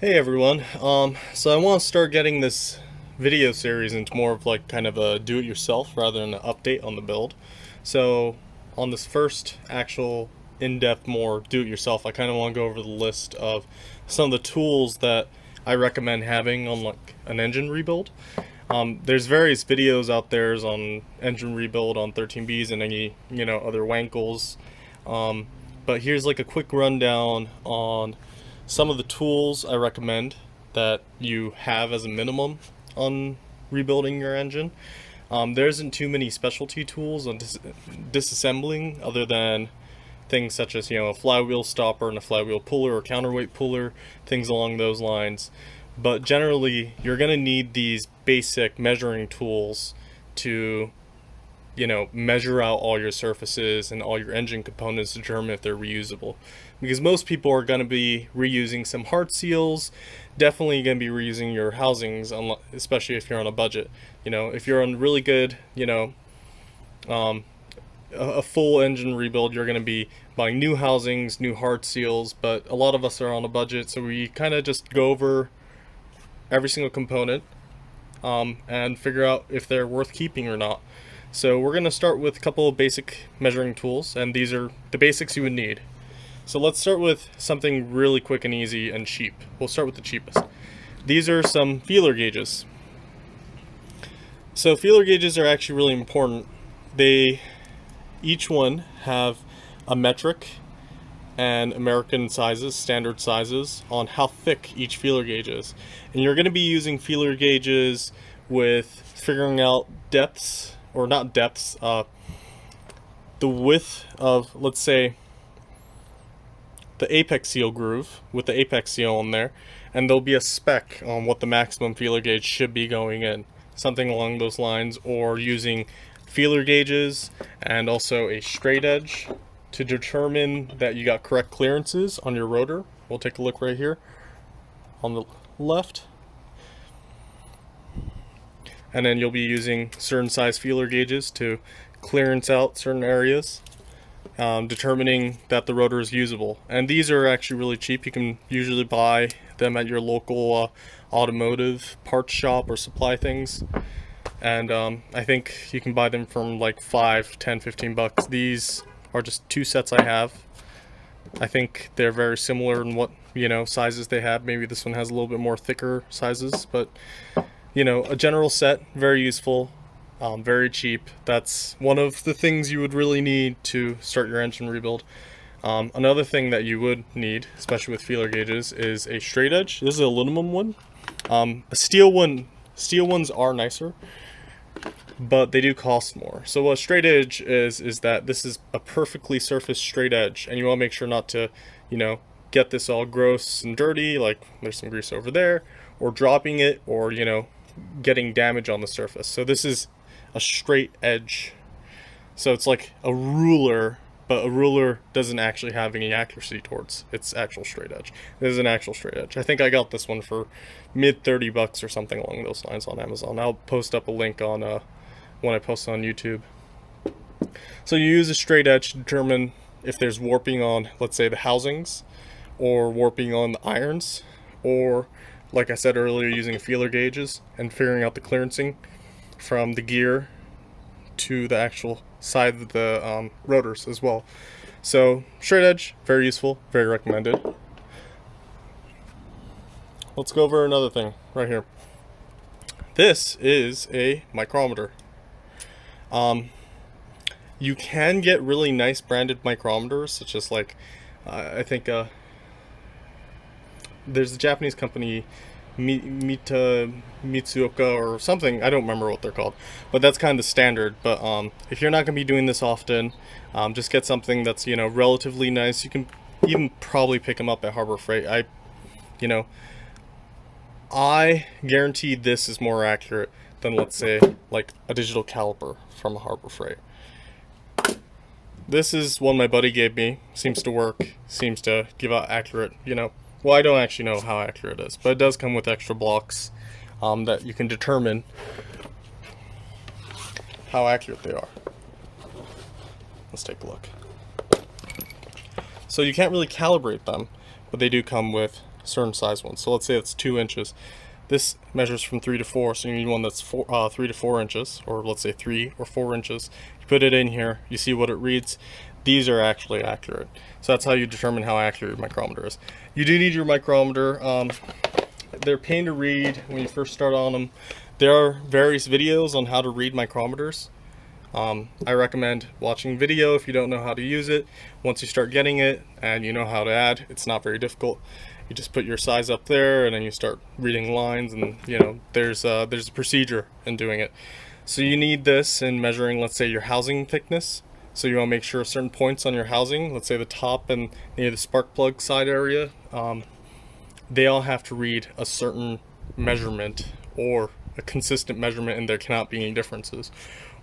Hey everyone, so I want to start getting this video series into more of like kind of a do-it-yourself rather than an update on the build. So on this first actual in-depth more do-it-yourself, I kind of want to go over the list of some of the tools that I recommend having on like an engine rebuild. There's various videos out there on engine rebuild on 13Bs and any other wankles, but here's like a quick rundown on some of the tools I recommend that you have as a minimum on rebuilding your engine. There isn't too many specialty tools on disassembling other than things such as a flywheel stopper and a flywheel puller or counterweight puller, things along those lines. But generally you're going to need these basic measuring tools to measure out all your surfaces and all your engine components to determine if they're reusable. Because most people are going to be reusing some heart seals, definitely going to be reusing your housings, especially if you're on a budget. If you're on really good, a full engine rebuild, you're going to be buying new housings, new heart seals, but a lot of us are on a budget, so we kind of just go over every single component and figure out if they're worth keeping or not. So we're going to start with a couple of basic measuring tools, and these are the basics you would need. So let's start with something really quick and easy and cheap. We'll start with the cheapest. These are some feeler gauges. So feeler gauges are actually really important. Each one have a metric and American sizes, standard sizes, on how thick each feeler gauge is. And you're going to be using feeler gauges with figuring out depths, or not depths, the width of, let's say, the apex seal groove with the apex seal on there, and there'll be a spec on what the maximum feeler gauge should be going in, something along those lines, or using feeler gauges and also a straight edge to determine that you got correct clearances on your rotor. We'll take a look right here on the left. And then you'll be using certain size feeler gauges to clearance out certain areas, determining that the rotor is usable. And these are actually really cheap. You can usually buy them at your local automotive parts shop or supply things. And I think you can buy them from like $5, $10, $15. These are just two sets I have. I think they're very similar in what sizes they have. Maybe this one has a little bit more thicker sizes, but a general set, very useful, very cheap. That's one of the things you would really need to start your engine rebuild. Another thing that you would need, especially with feeler gauges, is a straight edge. This is an aluminum one. A steel ones are nicer, but they do cost more. So what a straight edge is that this is a perfectly surfaced straight edge, and you want to make sure not to, get this all gross and dirty, like there's some grease over there, or dropping it, or getting damage on the surface. So this is a straight edge. So it's like a ruler, but a ruler doesn't actually have any accuracy towards its actual straight edge. This is an actual straight edge. I think I got this one for mid $30 or something along those lines on Amazon. I'll post up a link on when I post on YouTube. So you use a straight edge to determine if there's warping on, let's say, the housings, or warping on the irons, or like I said earlier, using feeler gauges and figuring out the clearancing from the gear to the actual side of the rotors as well. So straight edge, very useful, very recommended. Let's go over another thing right here. This is a micrometer. You can get really nice branded micrometers, such as like I think there's a Japanese company, Mitsuoka or something, I don't remember what they're called, but that's kind of the standard. But if you're not going to be doing this often, just get something that's relatively nice. You can even probably pick them up at Harbor Freight. I guarantee this is more accurate than, let's say, like a digital caliper from a Harbor Freight. This is one my buddy gave me. Seems to work, seems to give out accurate, well, I don't actually know how accurate it is, but it does come with extra blocks that you can determine how accurate they are. Let's take a look. So you can't really calibrate them, but they do come with certain size ones. So let's say it's 2 inches. This measures from 3 to 4, so you need one that's 3 to 4 inches, or let's say 3 or 4 inches. You put it in here, you see what it reads. These are actually accurate. So that's how you determine how accurate your micrometer is. You do need your micrometer. They're a pain to read when you first start on them. There are various videos on how to read micrometers. I recommend watching video if you don't know how to use it. Once you start getting it and you know how to add, it's not very difficult. You just put your size up there and then you start reading lines, and you know there's a procedure in doing it. So you need this in measuring, let's say, your housing thickness. So you want to make sure certain points on your housing, let's say the top and near the spark plug side area, they all have to read a certain measurement or a consistent measurement, and there cannot be any differences.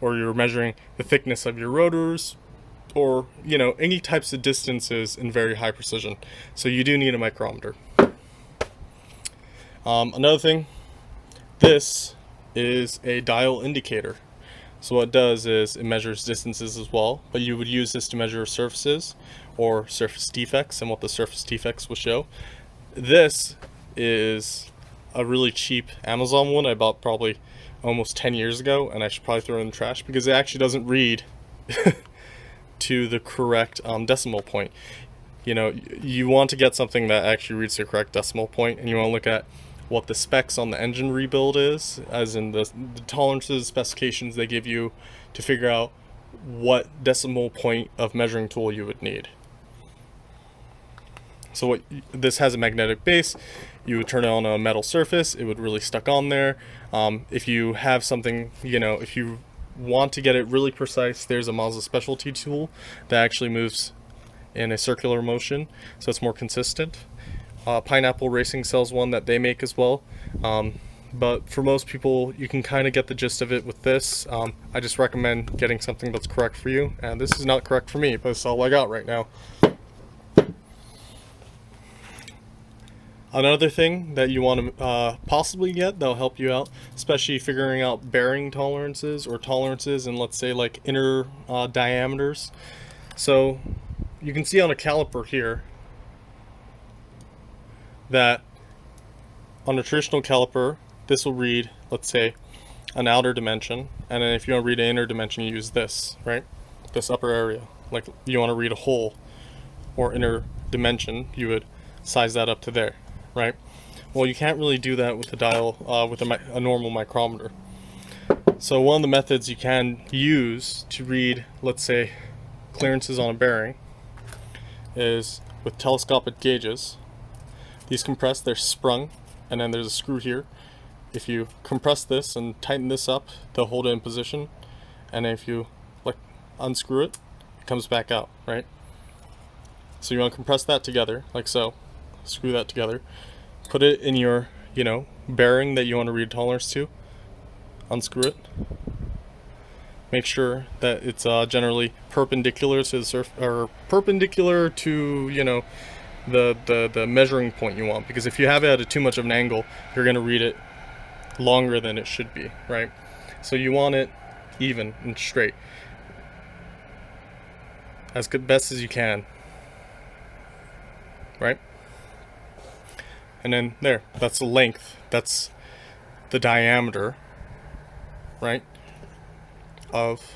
Or you're measuring the thickness of your rotors, or you know, any types of distances in very high precision. So you do need a micrometer. Another thing, this is a dial indicator. So what it does is it measures distances as well, but you would use this to measure surfaces or surface defects and what the surface defects will show. This is a really cheap Amazon one I bought probably almost 10 years ago, and I should probably throw it in the trash because it actually doesn't read to the correct decimal point. You know, you want to get something that actually reads the correct decimal point, and you want to look at what the specs on the engine rebuild is, as in the tolerances, specifications they give you to figure out what decimal point of measuring tool you would need. So this has a magnetic base. You would turn it on a metal surface, it would really stuck on there. If you have something, you know, if you want to get it really precise, there's a Mazda specialty tool that actually moves in a circular motion, so it's more consistent. Pineapple Racing sells one that they make as well. But for most people, you can kind of get the gist of it with this. I just recommend getting something that's correct for you, and this is not correct for me, but it's all I got right now. Another thing that you want to possibly get that'll help you out, especially figuring out bearing tolerances or tolerances in, let's say, like inner diameters. So you can see on a caliper here that on a traditional caliper, this will read, let's say, an outer dimension, and then if you want to read an inner dimension, you use this, right? This upper area. Like you want to read a hole or inner dimension, you would size that up to there, right? Well, you can't really do that with a dial, with a normal micrometer. So one of the methods you can use to read, let's say, clearances on a bearing is with telescopic gauges. These compress, they're sprung, and then there's a screw here. If you compress this and tighten this up, they'll hold it in position, and then if you like unscrew it, it comes back out, right? So you want to compress that together, like so. Screw that together. Put it in your, you know, bearing that you want to read tolerance to. Unscrew it. Make sure that it's generally perpendicular to the surface, or perpendicular to, you know, the measuring point you want, because if you have it at too much of an angle, you're going to read it longer than it should be, right? So you want it even and straight as best as you can, right? And then there, that's the length, that's the diameter, right, of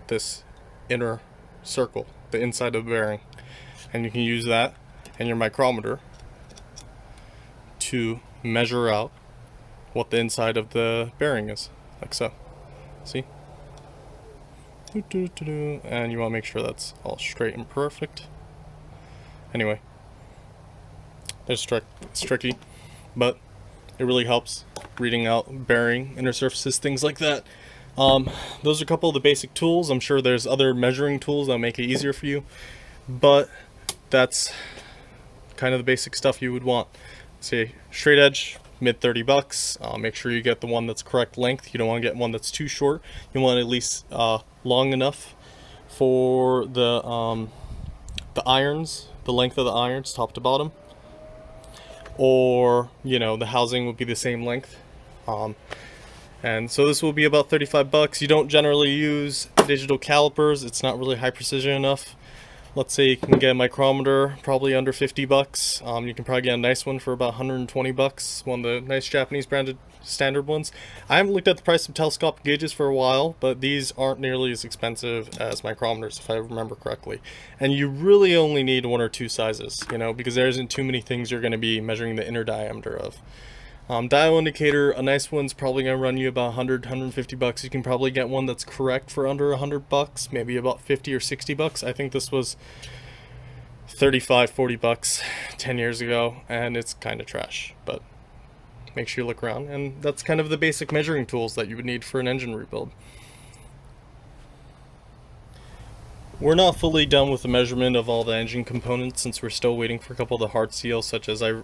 this inner circle, the inside of the bearing. And you can use that and your micrometer to measure out what the inside of the bearing is, like so. See? And you want to make sure that's all straight and perfect. Anyway, it's tricky, but it really helps reading out bearing, inner surfaces, things like that. Those are a couple of the basic tools. I'm sure there's other measuring tools that'll make it easier for you, but that's kind of the basic stuff you would want. Say straight edge, mid $30. Make sure you get the one that's correct length. You don't want to get one that's too short. You want at least long enough for the irons, the length of the irons, top to bottom. Or, you know, the housing would be the same length. And so this will be about $35. You don't generally use digital calipers. It's not really high precision enough. let's say you can get a micrometer probably under 50 bucks. You can probably get a nice one for about 120 bucks, one of the nice Japanese branded standard ones. I haven't looked at the price of telescopic gauges for a while, but these aren't nearly as expensive as micrometers, if I remember correctly. And you really only need one or two sizes, you know, because there isn't too many things you're going to be measuring the inner diameter of. Dial indicator, a nice one's probably going to run you about 150 bucks. You can probably get one that's correct for under 100 bucks, maybe about 50 or 60 bucks. I think this was 35, 40 bucks 10 years ago, and it's kind of trash, but make sure you look around. And that's kind of the basic measuring tools that you would need for an engine rebuild. We're not fully done with the measurement of all the engine components, since we're still waiting for a couple of the hard seals, such as I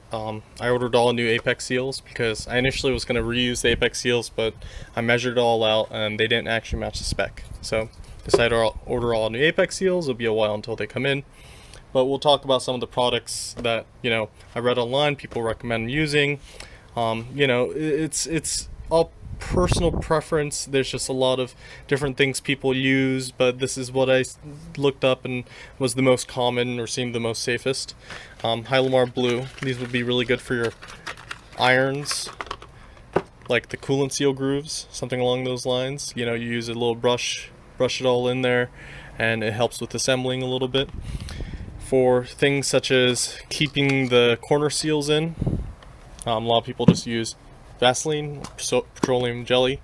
ordered all new apex seals, because I initially was going to reuse the apex seals, but I measured it all out and they didn't actually match the spec. So decided to order all new apex seals. It'll be a while until they come in. But we'll talk about some of the products that, you know, I read online people recommend using. You know, it's all personal preference. There's just a lot of different things people use, but this is what I looked up and was the most common or seemed the most safest. Hylomar Blue. These would be really good for your irons, like the coolant seal grooves, something along those lines. You know, you use a little brush it all in there, and it helps with assembling a little bit. For things such as keeping the corner seals in, a lot of people just use Vaseline, petroleum jelly.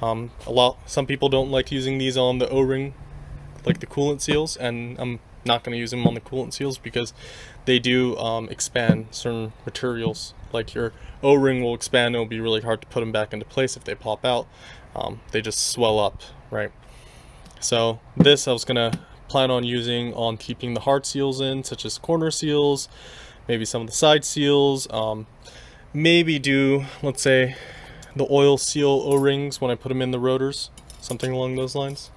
Some people don't like using these on the O-ring, like the coolant seals, and I'm not going to use them on the coolant seals because they do expand certain materials. Like your O-ring will expand, it'll be really hard to put them back into place if they pop out. They just swell up, right? So this I was going to plan on using on keeping the hard seals in, such as corner seals, maybe some of the side seals. Maybe do, let's say, the oil seal O-rings when I put them in the rotors, something along those lines.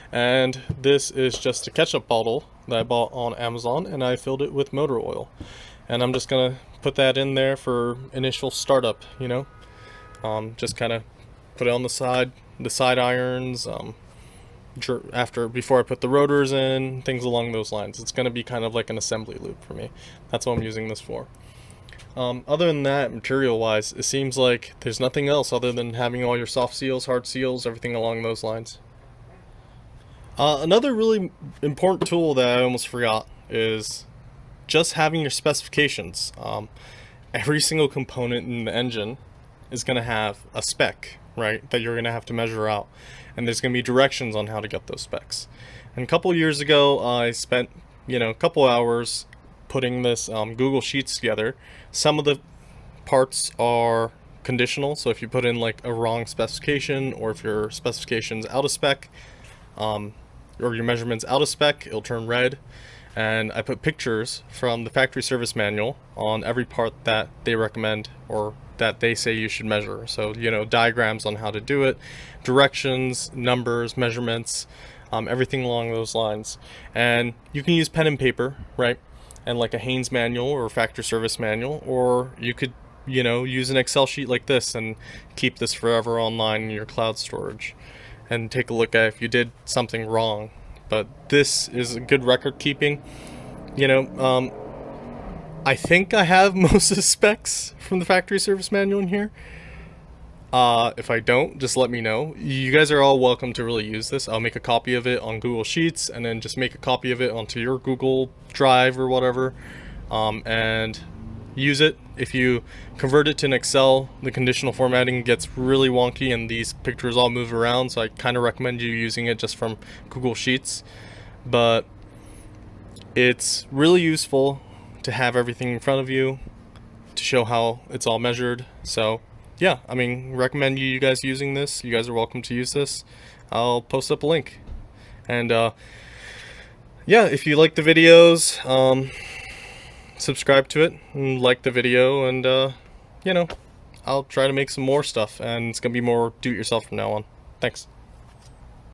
And this is just a ketchup bottle that I bought on Amazon, and I filled it with motor oil. And I'm just gonna put that in there for initial startup, you know. Just kind of put it on the side irons, before I put the rotors in, things along those lines. It's gonna be kind of like an assembly loop for me. That's what I'm using this for. Other than that, material-wise, it seems like there's nothing else other than having all your soft seals, hard seals, everything along those lines. Another really important tool that I almost forgot is just having your specifications. Every single component in the engine is going to have a spec, right, that you're going to have to measure out. And there's going to be directions on how to get those specs. And a couple years ago, I spent, a couple hours putting this Google Sheets together. Some of the parts are conditional, so if you put in like a wrong specification, or if your specification's out of spec, or your measurements out of spec, it'll turn red. And I put pictures from the factory service manual on every part that they recommend or that they say you should measure. So, diagrams on how to do it, directions, numbers, measurements, everything along those lines. And you can use pen and paper, right? And like a Haynes manual or factory service manual, or you could, use an Excel sheet like this and keep this forever online in your cloud storage and take a look at if you did something wrong. But this is a good record keeping. I think I have most of the specs from the factory service manual in here. If I don't, just let me know. You guys are all welcome to really use this. I'll make a copy of it on Google Sheets, and then just make a copy of it onto your Google Drive or whatever, and use it. If you convert it to an Excel, the conditional formatting gets really wonky and these pictures all move around, so I kind of recommend you using it just from Google Sheets. But it's really useful to have everything in front of you to show how it's all measured. So yeah, recommend you guys using this. You guys are welcome to use this. I'll post up a link. And yeah, if you like the videos, subscribe to it and like the video, and I'll try to make some more stuff, and it's gonna be more do-it-yourself from now on. Thanks.